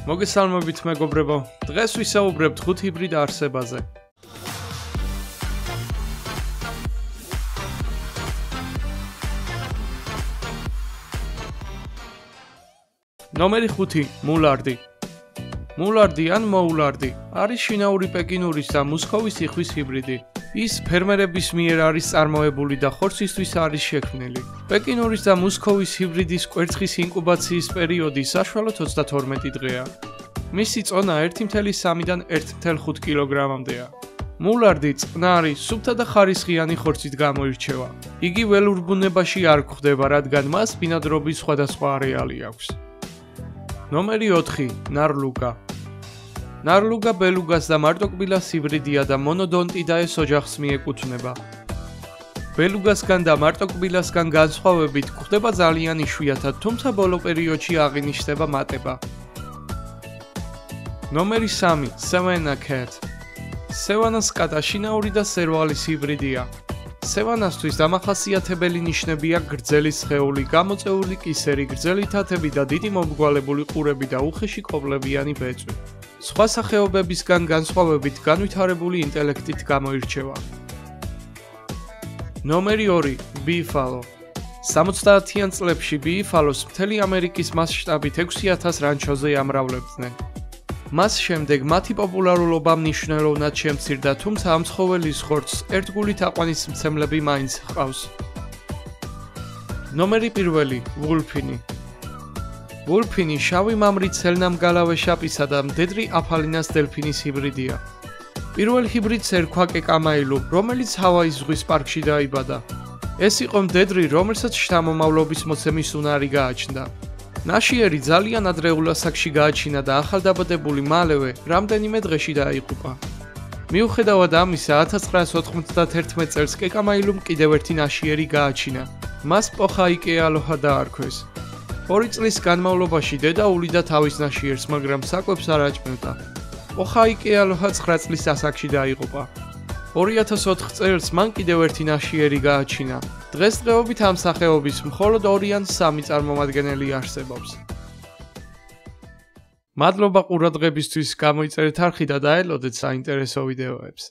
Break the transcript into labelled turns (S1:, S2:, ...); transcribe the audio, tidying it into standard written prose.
S1: მოგესალმებით მეგობრებო, დღეს ვისაუბრებთ 5 ჰიბრიდ არსებაზე. ნომერი 5. მულარდი. მულარდი ან მოულარდი არის შინაური პეკინურის და მუსქოვის იხვის ჰიბრიდი. ის ფერმერების მიერ არის წარმოებული და ხორცისთვის არის შექმნილი. პეკინურის და მუსქოვის ჰიბრიდის კვერცხის ინკუბაციის პერიოდი საშუალოდ 32 დღეა. მისი წონა 1,3-დან 1,5 კილოგრამამდეა. მულარდი წყნარი, სუფთა და ხარისხიანი ხორცით გამოირჩევა. იგი ველურ ბუნებაში არ გვხვდება, რადგან მას ბინადრობის სხვადასხვა არეალი აქვს. ნომერი 4. ნარლუგა. ნარლუგა ბელუგას და მარტოკბილას ჰიბრიდია და მონოდონტიდაეს ოჯახს მიეკუთვნება. ბელუგასგან და მარტოკბილასგან განსხვავებით გვხვდება ძალიან იშვიათად, თუმცა ბოლო პერიოდში აღინიშნება მატება. ნომერი 3. სევანა კეტ. სევანას კატა შინაური და სერვალის ჰიბრიდია. სევანასთვის დამახასიათებელი ნიშნებია გრძელი სხეული, გამოწეული კისერი, გრძელი თათები და დიდი მომრგვალებული ყურები და უხეში კობლებიანი ბეწვი. სხვა სახეობებისგან განსხვავებით განვითარებული ინტელექტით გამოირჩევა. ნომერი 2. ბიფალო. 70-იან წლებში ბიფალოს მთელი ამერიკის მასშტაბით 6,000 რანჩოზე ამრავლებდნენ. მას შემდეგ მათი პოპულარულობა მნიშვნელოვნად შემცირდა, თუმცა ამ ცხოველის ხორცს ერთგულით აყვანისმცემლები მაინც ჰყავს. ნომერი 1. ვულფინი. ვულფინი შავი მამრით სელნამგალავე შაპისა და მდედრი აფალინას დელფინის ჰიბრიდია. პირველ ჰიბრიდს ერქვა კეკამაილუ, რომელიც ჰავაის ზღვის პარკში დაიბადა. ეს იყო მდედრი, რომელსაც შთამომავლობის მოცემის უნარი გააჩნდა. ნაშიერი ძალიან ადრეულ ასაკში გააჩინა და ახალდაბადებული მალევე რამდენიმე დღეში დაიღუპა. მიუხედავად ამისა, 1991 წელს კეკამაილუმ კიდევ ერთი ნაშიერი გააჩინა. მას პოხაიკეალოჰა დაარქვეს. 2 წლის განმავლობაში დედა ულიდა თავის ნაშიერს, მაგრამ საკვებს არ აჭმევდა. პოხაიკეალოჰა 9 წლის ასაკში დაიღუპა. 2004 წელს მან კიდევ ერთი ნაშიერი გააჩინა. დღესდღეობით ამ სახეობის მხოლოდ 2 ან 3 წარმომადგენელი არსებობს. მადლობა ყურადღებისთვის, გამოიწერეთ არხი და დაელოდეთ საინტერესო ვიდეოებს.